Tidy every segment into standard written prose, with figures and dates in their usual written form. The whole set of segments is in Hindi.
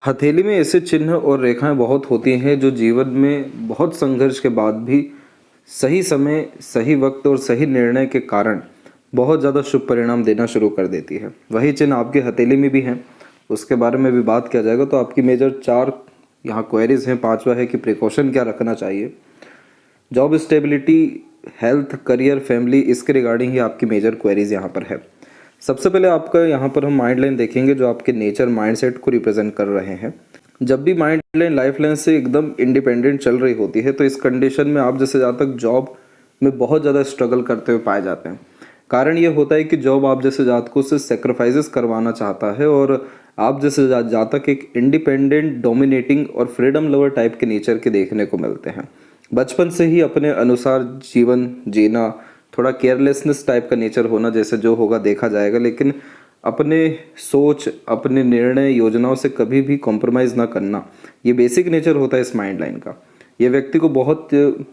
हथेली में ऐसे चिन्ह और रेखाएं बहुत होती हैं जो जीवन में बहुत संघर्ष के बाद भी सही समय, सही वक्त और सही निर्णय के कारण बहुत ज़्यादा शुभ परिणाम देना शुरू कर देती है। वही चिन्ह आपकी हथेली में भी हैं, उसके बारे में भी बात किया जाएगा। तो आपकी मेजर 4 यहाँ क्वेरीज हैं। पांचवा है कि प्रिकॉशन क्या रखना चाहिए, job stability, health, career, family, इसके रिगार्डिंग ही आपकी मेजर क्वेरीज यहाँ पर है। सबसे पहले आपका यहाँ पर हम माइंड लाइन देखेंगे जो आपके नेचर माइंडसेट को रिप्रेजेंट कर रहे हैं। जब भी माइंड लाइन लाइफ लाइन से एकदम इंडिपेंडेंट चल रही होती है तो इस कंडीशन में आप जैसे जातक जॉब में बहुत ज़्यादा स्ट्रगल करते हुए पाए जाते हैं। कारण ये होता है कि जॉब आप जैसे जातकों से सेक्रीफाइसेस करवाना चाहता है और आप जैसे जातक एक इंडिपेंडेंट, डोमिनेटिंग और फ्रीडम लवर टाइप के नेचर के देखने को मिलते हैं। बचपन से ही अपने अनुसार जीवन जीना, थोड़ा केयरलेसनेस टाइप का नेचर होना, जैसे जो होगा देखा जाएगा, लेकिन अपने सोच, अपने निर्णय, योजनाओं से कभी भी कॉम्प्रोमाइज़ ना करना, ये बेसिक नेचर होता है इस माइंड लाइन का। ये व्यक्ति को बहुत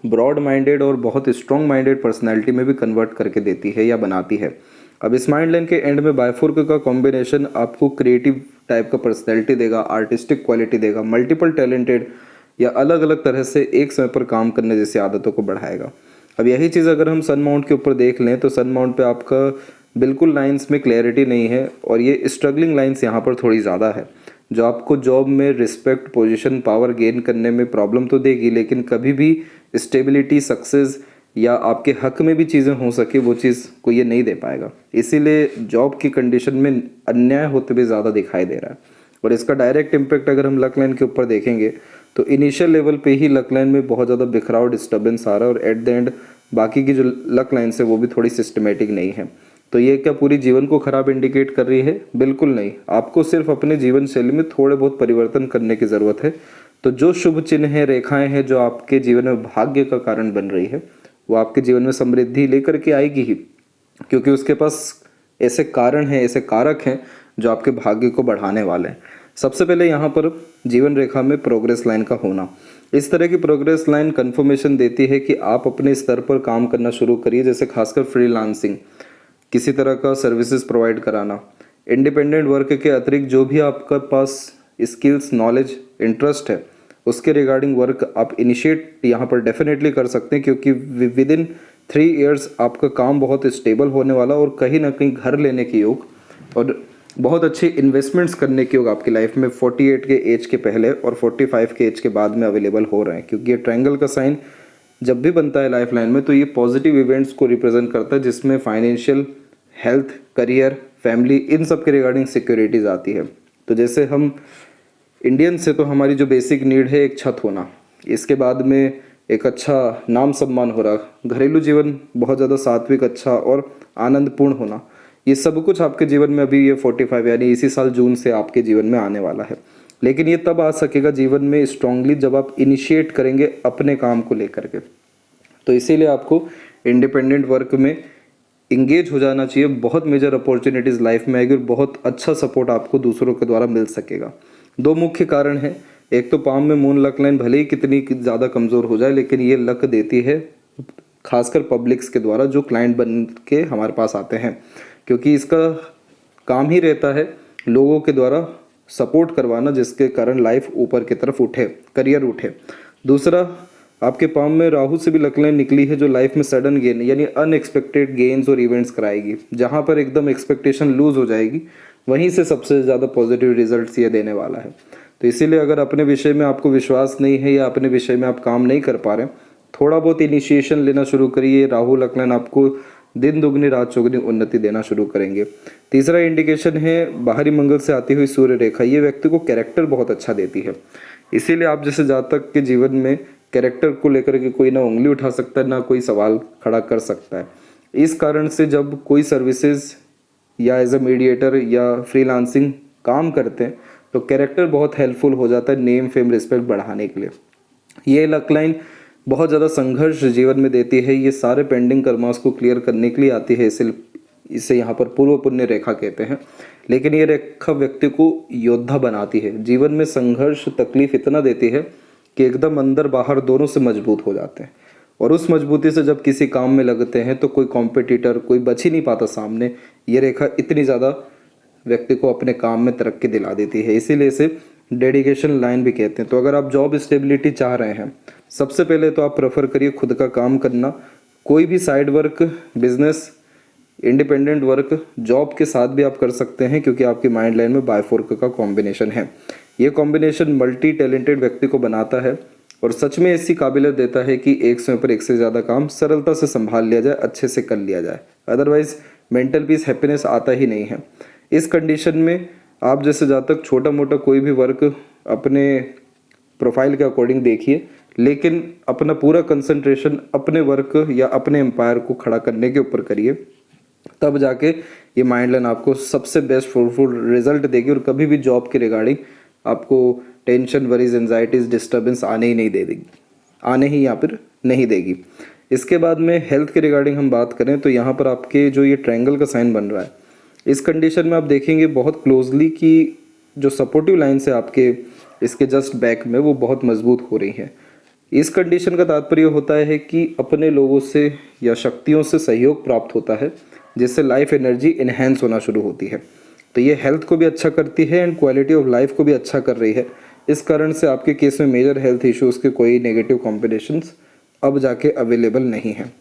ब्रॉड माइंडेड और बहुत स्ट्रॉन्ग माइंडेड पर्सनैलिटी में भी कन्वर्ट करके देती है या बनाती है। अब इस माइंड लाइन के एंड में बायफोर्क का कॉम्बिनेशन आपको क्रिएटिव टाइप का पर्सनैलिटी देगा, आर्टिस्टिक क्वालिटी देगा, मल्टीपल टैलेंटेड या अलग अलग तरह से एक समय पर काम करने जैसी आदतों को बढ़ाएगा। अब यही चीज़ अगर हम सन माउंट के ऊपर देख लें तो सन माउंट पे आपका बिल्कुल लाइंस में क्लैरिटी नहीं है और ये स्ट्रगलिंग लाइंस यहाँ पर थोड़ी ज़्यादा है, जो आपको जॉब में रिस्पेक्ट, पोजीशन, पावर गेन करने में प्रॉब्लम तो देगी, लेकिन कभी भी स्टेबिलिटी, सक्सेस या आपके हक में भी चीज़ें हो सके वो चीज़ को ये नहीं दे पाएगा। इसीलिए जॉब की कंडीशन में अन्याय होते हुए ज़्यादा दिखाई दे रहा है। और इसका डायरेक्ट इम्पैक्ट अगर हम लक लाइन के ऊपर देखेंगे तो इनिशियल लेवल पे ही लक लाइन में बहुत ज़्यादा बिखराव, डिस्टर्बेंस आ रहा है और एट द एंड बाकी की जो लक लाइन्स है वो भी थोड़ी सिस्टमेटिक नहीं है। तो ये क्या पूरी जीवन को खराब इंडिकेट कर रही है? बिल्कुल नहीं। आपको सिर्फ अपने जीवन शैली में थोड़े बहुत परिवर्तन करने की ज़रूरत है। तो जो शुभ चिन्ह है, रेखाएं हैं जो आपके जीवन में भाग्य का कारण बन रही है, वो आपके जीवन में समृद्धि लेकर के आएगी ही, क्योंकि उसके पास ऐसे कारण हैं, ऐसे कारक हैं जो आपके भाग्य को बढ़ाने वाले हैं। सबसे पहले यहाँ पर जीवन रेखा में प्रोग्रेस लाइन का होना। इस तरह की प्रोग्रेस लाइन कंफर्मेशन देती है कि आप अपने स्तर पर काम करना शुरू करिए, जैसे खासकर फ्रीलांसिंग, किसी तरह का सर्विसेज प्रोवाइड कराना, इंडिपेंडेंट वर्क के अतिरिक्त जो भी आपका पास स्किल्स, नॉलेज, इंटरेस्ट है उसके रिगार्डिंग वर्क आप इनिशिएट यहाँ पर डेफिनेटली कर सकते हैं, क्योंकि विद इन 3 इयर्स आपका काम बहुत स्टेबल होने वाला और कहीं ना कहीं घर लेने की योग और बहुत अच्छे इन्वेस्टमेंट्स करने की योग आपकी लाइफ में 48 के एज के पहले और 45 के एज के बाद में अवेलेबल हो रहे हैं। क्योंकि ये ट्रायंगल का साइन जब भी बनता है लाइफ लाइन में तो ये पॉजिटिव इवेंट्स को रिप्रेजेंट करता है, जिसमें फाइनेंशियल, हेल्थ, करियर, फैमिली, इन सब के रिगार्डिंग सिक्योरिटीज़ आती है। तो जैसे हम इंडियन से तो हमारी जो बेसिक नीड है एक छत होना, इसके बाद में एक अच्छा नाम सम्मान हो रहा, घरेलू जीवन बहुत ज़्यादा सात्विक, अच्छा और आनंदपूर्ण होना, ये सब कुछ आपके जीवन में अभी ये 45 यानी इसी साल जून से आपके जीवन में आने वाला है। लेकिन ये तब आ सकेगा जीवन में स्ट्रांगली जब आप इनिशिएट करेंगे अपने काम को लेकर के। तो इसीलिए आपको इंडिपेंडेंट वर्क में इंगेज हो जाना चाहिए। बहुत मेजर अपॉर्चुनिटीज़ लाइफ में आएगी और बहुत अच्छा सपोर्ट आपको दूसरों के द्वारा मिल सकेगा। 2 मुख्य कारण हैं। एक तो पाम में मून लक लाइन भले ही कितनी ज़्यादा कमज़ोर हो जाए, लेकिन ये लक देती है खासकर पब्लिक्स के द्वारा जो क्लाइंट बन के हमारे पास आते हैं, क्योंकि इसका काम ही रहता है लोगों के द्वारा सपोर्ट करवाना, जिसके कारण लाइफ ऊपर की तरफ उठे, करियर उठे। दूसरा, आपके पाम में राहु से भी लक लाइन निकली है जो लाइफ में सडन गेन यानी अनएक्सपेक्टेड गेन्स और इवेंट्स कराएगी। जहाँ पर एकदम एक्सपेक्टेशन लूज हो जाएगी वहीं से सबसे ज़्यादा पॉजिटिव रिजल्ट्स ये देने वाला है। तो इसीलिए अगर अपने विषय में आपको विश्वास नहीं है या अपने विषय में आप काम नहीं कर पा रहे, थोड़ा बहुत इनिशिएशन लेना शुरू करिए। राहु लक लाइन आपको दिन दुगनी रात चौगुनी उन्नति देना शुरू करेंगे। तीसरा इंडिकेशन है बाहरी मंगल से आती हुई सूर्य रेखा। ये व्यक्ति को कैरेक्टर बहुत अच्छा देती है, इसीलिए आप जैसे जातक के जीवन में कैरेक्टर को लेकर के कोई ना उंगली उठा सकता है ना कोई सवाल खड़ा कर सकता है। इस कारण से जब कोई सर्विसेज या एज अ मीडिएटर या फ्रीलांसिंग काम करते हैं तो कैरेक्टर बहुत हेल्पफुल हो जाता है नेम, फेम, रिस्पेक्ट बढ़ाने के लिए। ये लक लाइन बहुत ज़्यादा संघर्ष जीवन में देती है। ये सारे पेंडिंग कर्मास को क्लियर करने के लिए आती है, इसे यहाँ पर पूर्व पुण्य रेखा कहते हैं। लेकिन ये रेखा व्यक्ति को योद्धा बनाती है। जीवन में संघर्ष, तकलीफ इतना देती है कि एकदम अंदर बाहर दोनों से मजबूत हो जाते हैं और उस मजबूती से जब किसी काम में लगते हैं तो कोई कॉम्पिटिटर, कोई बच ही नहीं पाता सामने। ये रेखा इतनी ज़्यादा व्यक्ति को अपने काम में तरक्की दिला देती है। इसीलिए इसे डेडिकेशन लाइन भी कहते हैं। तो अगर आप जॉब स्टेबिलिटी चाह रहे हैं, सबसे पहले तो आप प्रेफर करिए खुद का काम करना। कोई भी side work, business, independent work, job के साथ भी आप कर सकते हैं, क्योंकि आपकी माइंड लाइन में बायफोर्क का कॉम्बिनेशन है। ये कॉम्बिनेशन मल्टी टैलेंटेड व्यक्ति को बनाता है और सच में ऐसी काबिलियत देता है कि एक समय पर एक से ज़्यादा काम सरलता से संभाल लिया जाए, अच्छे से कर लिया जाए। अदरवाइज मेंटल पीस, हैप्पीनेस आता ही नहीं है। इस कंडीशन में आप जैसे जहाँ तक छोटा मोटा कोई भी वर्क अपने प्रोफाइल के अकॉर्डिंग देखिए, लेकिन अपना पूरा कंसंट्रेशन अपने वर्क या अपने एम्पायर को खड़ा करने के ऊपर करिए, तब जाके ये माइंड लाइन आपको सबसे बेस्ट फ्रूटफुल रिजल्ट देगी और कभी भी जॉब के रिगार्डिंग आपको टेंशन, वरीज, एंजाइटीज, डिस्टर्बेंस आने ही नहीं दे देगी, आने ही या फिर नहीं देगी। इसके बाद में हेल्थ के रिगार्डिंग हम बात करें तो यहाँ पर आपके जो ये ट्रायंगल का साइन बन रहा है, इस कंडीशन में आप देखेंगे बहुत क्लोजली कि जो सपोर्टिव लाइन्स है आपके इसके जस्ट बैक में, वो बहुत मजबूत हो रही हैं। इस कंडीशन का तात्पर्य होता है कि अपने लोगों से या शक्तियों से सहयोग प्राप्त होता है, जिससे लाइफ एनर्जी इन्हेंस होना शुरू होती है। तो ये हेल्थ को भी अच्छा करती है एंड क्वालिटी ऑफ लाइफ को भी अच्छा कर रही है। इस कारण से आपके केस में मेजर हेल्थ इश्यूज़ के कोई नेगेटिव कॉम्बिनेशंस अब जाके अवेलेबल नहीं है।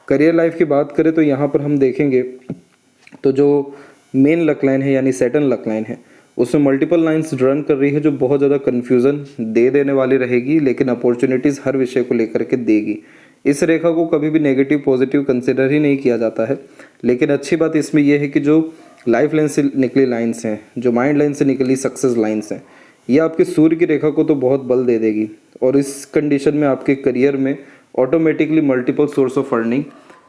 करियर लाइफ की बात करें तो यहाँ पर हम देखेंगे तो जो मेन लक लाइन है यानी सैटर्न लक लाइन है, उसमें मल्टीपल लाइंस रन कर रही है जो बहुत ज़्यादा कन्फ्यूज़न दे देने वाली रहेगी, लेकिन अपॉर्चुनिटीज़ हर विषय को लेकर के देगी। इस रेखा को कभी भी नेगेटिव पॉजिटिव कंसिडर ही नहीं किया जाता है, लेकिन अच्छी बात इसमें यह है कि जो लाइफ लाइन से निकली लाइंस हैं, जो माइंड लाइन से निकली सक्सेस लाइंस हैं, ये आपके सूर्य की रेखा को तो बहुत बल दे देगी और इस कंडीशन में आपके करियर में automatically multiple source of earning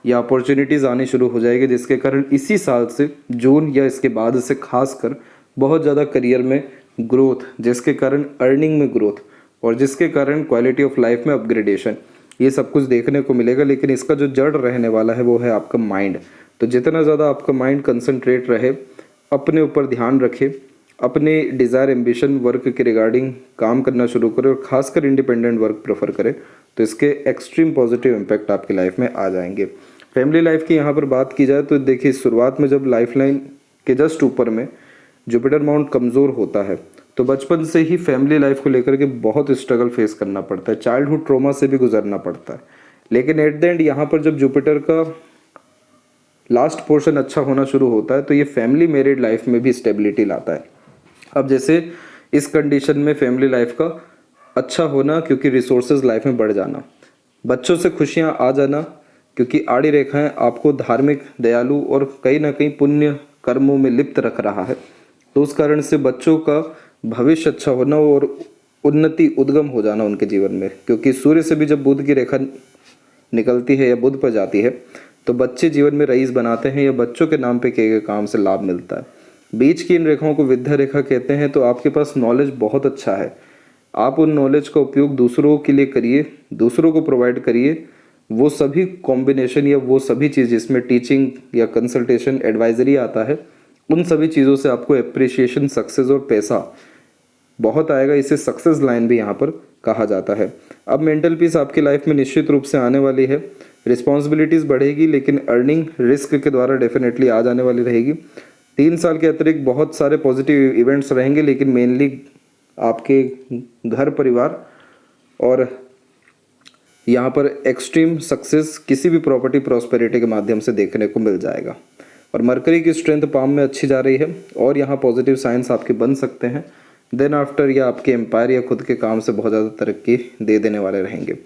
या अपॉर्चुनिटीज़ आनी शुरू हो जाएगी, जिसके कारण इसी साल से जून या इसके बाद से खासकर बहुत ज़्यादा करियर में ग्रोथ, जिसके कारण अर्निंग में ग्रोथ और जिसके कारण क्वालिटी ऑफ लाइफ में अपग्रेडेशन, ये सब कुछ देखने को मिलेगा। लेकिन इसका जो जड़ रहने वाला है वो है आपका माइंड। तो जितना ज़्यादा आपका माइंड कंसंट्रेट रहे, अपने ऊपर ध्यान रखे, अपने डिज़ायर, एम्बिशन, वर्क के रिगार्डिंग काम करना शुरू करें और खासकर इंडिपेंडेंट वर्क प्रेफर करें, तो इसके एक्सट्रीम पॉजिटिव इम्पैक्ट आपकी लाइफ में आ जाएंगे। फैमिली लाइफ की यहाँ पर बात की जाए तो देखिए, शुरुआत में जब लाइफ लाइन के जस्ट ऊपर में जुपिटर माउंट कमज़ोर होता है तो बचपन से ही फैमिली लाइफ को लेकर के बहुत स्ट्रगल फेस करना पड़ता है, चाइल्डहुड ट्रॉमा से भी गुजरना पड़ता है। लेकिन एट द एंड यहाँ पर जब जुपिटर का लास्ट पोर्शन अच्छा होना शुरू होता है तो ये फैमिली मैरिड लाइफ में भी स्टेबिलिटी लाता है। अब जैसे इस कंडीशन में फैमिली लाइफ का अच्छा होना, क्योंकि रिसोर्सेज लाइफ में बढ़ जाना, बच्चों से खुशियाँ आ जाना, क्योंकि आड़ी रेखाएं आपको धार्मिक, दयालु और कहीं ना कहीं पुण्य कर्मों में लिप्त रख रहा है, तो उस कारण से बच्चों का भविष्य अच्छा होना और उन्नति, उद्गम हो जाना उनके जीवन में, क्योंकि सूर्य से भी जब बुध की रेखा निकलती है या बुध पर जाती है तो बच्चे जीवन में रईस बनाते हैं या बच्चों के नाम पे किए गए काम से लाभ मिलता है। बीच की इन रेखाओं को विद्या रेखा कहते हैं। तो आपके पास नॉलेज बहुत अच्छा है, आप उन नॉलेज का उपयोग दूसरों के लिए करिए, दूसरों को प्रोवाइड करिए। वो सभी कॉम्बिनेशन या वो सभी चीज़ जिसमें टीचिंग या कंसल्टेशन, एडवाइजरी आता है, उन सभी चीज़ों से आपको एप्रिसिएशन, सक्सेस और पैसा बहुत आएगा। इसे सक्सेस लाइन भी यहाँ पर कहा जाता है। अब मेंटल पीस आपकी लाइफ में निश्चित रूप से आने वाली है। रिस्पॉन्सिबिलिटीज़ बढ़ेगी, लेकिन अर्निंग रिस्क के द्वारा डेफिनेटली आ जाने वाली रहेगी। 3 साल के अतिरिक्त बहुत सारे पॉजिटिव इवेंट्स रहेंगे, लेकिन मेनली आपके घर परिवार और यहाँ पर एक्सट्रीम सक्सेस किसी भी प्रॉपर्टी प्रॉस्पेरिटी के माध्यम से देखने को मिल जाएगा। और मरकरी की स्ट्रेंथ पाम में अच्छी जा रही है और यहाँ पॉजिटिव साइंस आपके बन सकते हैं। देन आफ्टर या आपके एम्पायर या खुद के काम से बहुत ज़्यादा तरक्की दे देने वाले रहेंगे।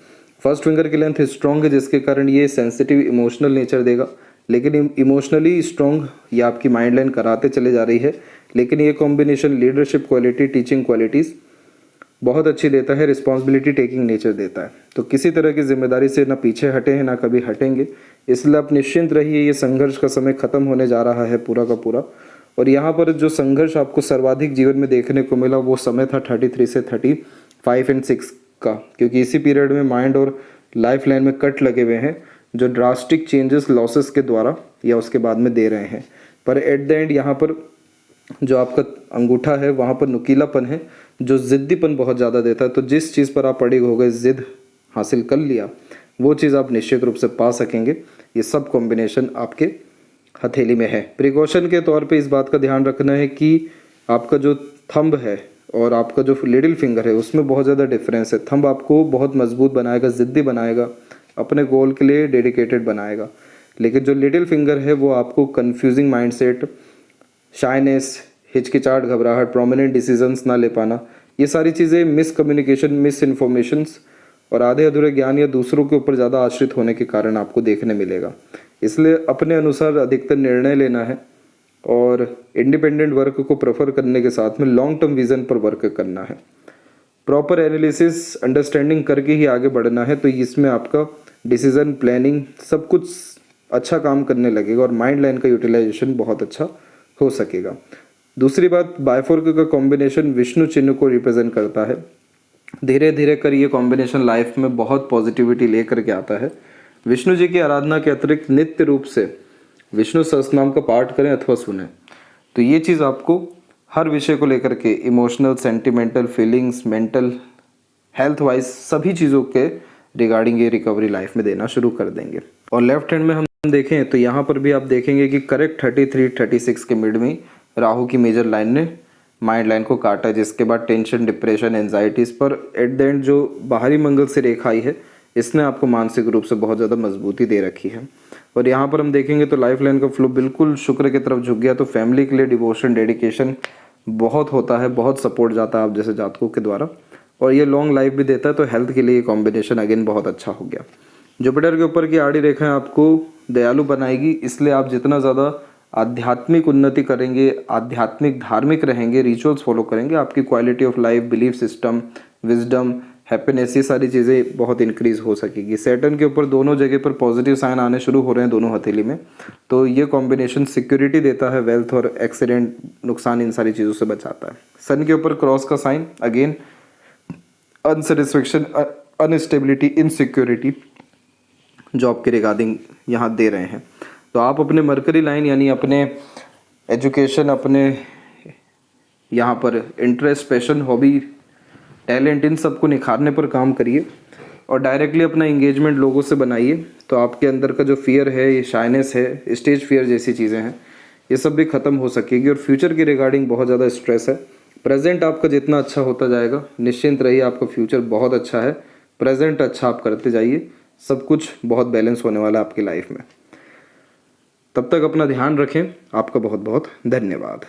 फर्स्ट फिंगर की लेंथ स्ट्रॉन्ग है, जिसके कारण ये सेंसिटिव इमोशनल नेचर देगा, लेकिन इमोशनली स्ट्रॉन्ग ये आपकी माइंड लाइन कराते चले जा रही है। लेकिन ये combination leadership quality, teaching qualities बहुत अच्छी देता है, रिस्पॉन्सिबिलिटी टेकिंग नेचर देता है। तो किसी तरह की जिम्मेदारी से ना पीछे हटे हैं ना कभी हटेंगे, इसलिए आप निश्चिंत रहिए। ये संघर्ष का समय खत्म होने जा रहा है पूरा का पूरा। और यहाँ पर जो संघर्ष आपको सर्वाधिक जीवन में देखने को मिला वो समय था 33 से 35 एंड 6 का, क्योंकि इसी पीरियड में माइंड और लाइफ लाइन में कट लगे हुए हैं जो ड्रास्टिक चेंजेस लॉसेस के द्वारा या उसके बाद में दे रहे हैं। पर एट द एंड यहाँ पर जो आपका अंगूठा है वहाँ पर नुकीलापन है जो ज़िद्दीपन बहुत ज़्यादा देता है। तो जिस चीज़ पर आप अड़िग हो गए, ज़िद हासिल कर लिया, वो चीज़ आप निश्चित रूप से पा सकेंगे। ये सब कॉम्बिनेशन आपके हथेली में है। प्रिकॉशन के तौर पे इस बात का ध्यान रखना है कि आपका जो थंब है और आपका जो लिटिल फिंगर है उसमें बहुत ज़्यादा डिफरेंस है। थंब आपको बहुत मजबूत बनाएगा, ज़िद्दी बनाएगा, अपने गोल के लिए डेडिकेटेड बनाएगा। लेकिन जो लिटिल फिंगर है वो आपको कंफ्यूजिंग माइंडसेट, शाइनेस, हिचकिचाहट, घबराहट, प्रोमिनेंट डिसीजंस ना ले पाना, ये सारी चीज़ें, मिस कम्युनिकेशन, मिस इन्फॉर्मेशंस और आधे अधूरे ज्ञान या दूसरों के ऊपर ज़्यादा आश्रित होने के कारण आपको देखने मिलेगा। इसलिए अपने अनुसार अधिकतर निर्णय लेना है और इंडिपेंडेंट वर्क को प्रेफर करने के साथ में लॉन्ग टर्म विजन पर वर्क करना है। प्रॉपर एनालिसिस, अंडरस्टैंडिंग करके ही आगे बढ़ना है, तो इसमें आपका डिसीजन, प्लानिंग सब कुछ अच्छा काम करने लगेगा और माइंड लाइन का यूटिलाइजेशन बहुत अच्छा हो सकेगा। दूसरी बात, बायफोर्क का कॉम्बिनेशन विष्णु चिन्ह को रिप्रेजेंट करता है। धीरे धीरे कर ये कॉम्बिनेशन लाइफ में बहुत पॉजिटिविटी लेकर के आता है। विष्णु जी की आराधना के अतिरिक्त नित्य रूप से विष्णु सहस्त्रनाम का पाठ करें अथवा सुने, तो ये चीज़ आपको हर विषय को लेकर के emotional, sentimental, feelings, mental, health wise सभी चीज़ों के रिगार्डिंग ये रिकवरी लाइफ में देना शुरू कर देंगे। और लेफ्ट हैंड में हम देखें तो यहाँ पर भी आप देखेंगे कि करेक्ट 33-36 के मिड में राहु की मेजर लाइन ने माइंड लाइन को काटा है, जिसके बाद टेंशन, डिप्रेशन, एंजाइटीज़ पर एट द एंड जो बाहरी मंगल से रेखा आई है इसने आपको मानसिक रूप से बहुत ज़्यादा मजबूती दे रखी है। और यहाँ पर हम देखेंगे तो लाइफ लाइन का फ्लो बिल्कुल शुक्र की तरफ झुक गया, तो फैमिली के लिए डिवोशन, डेडिकेशन बहुत होता है, बहुत सपोर्ट जाता है आप जैसे जातकों के द्वारा, और ये लॉन्ग लाइफ भी देता है। तो हेल्थ के लिए कॉम्बिनेशन अगेन बहुत अच्छा हो गया। जुपिटर के ऊपर की आड़ी रेखाएं आपको दयालु बनाएगी, इसलिए आप जितना ज़्यादा आध्यात्मिक उन्नति करेंगे, आध्यात्मिक धार्मिक रहेंगे, रिचुअल्स फॉलो करेंगे, आपकी quality of life, belief system, wisdom, happiness, ये सारी चीज़ें बहुत इंक्रीज हो सकेगी। सैटर्न के ऊपर दोनों जगह पर पॉजिटिव साइन आने शुरू हो रहे हैं दोनों हथेली में, तो ये कॉम्बिनेशन सिक्योरिटी देता है, वेल्थ और एक्सीडेंट, नुकसान, इन सारी चीज़ों से बचाता है। सन के ऊपर क्रॉस का sign again unsatisfaction, unstability, insecurity job के रिगार्डिंग यहाँ दे रहे हैं। तो आप अपने मरकरी लाइन यानी अपने एजुकेशन, अपने यहाँ पर इंटरेस्ट, पैशन, हॉबी, टैलेंट, इन सब को निखारने पर काम करिए और डायरेक्टली अपना इंगेजमेंट लोगों से बनाइए। तो आपके अंदर का जो फियर है, ये शाइनेस है, स्टेज फियर जैसी चीज़ें हैं, ये सब भी ख़त्म हो सकेगी। और फ्यूचर की रिगार्डिंग बहुत ज़्यादा स्ट्रेस है। प्रेजेंट आपका जितना अच्छा होता जाएगा, निश्चिंत रहिए, आपका फ्यूचर बहुत अच्छा है। प्रेजेंट अच्छा आप करते जाइए, सब कुछ बहुत बैलेंस होने वाला है आपकी लाइफ में। तब तक अपना ध्यान रखें। आपका बहुत बहुत धन्यवाद।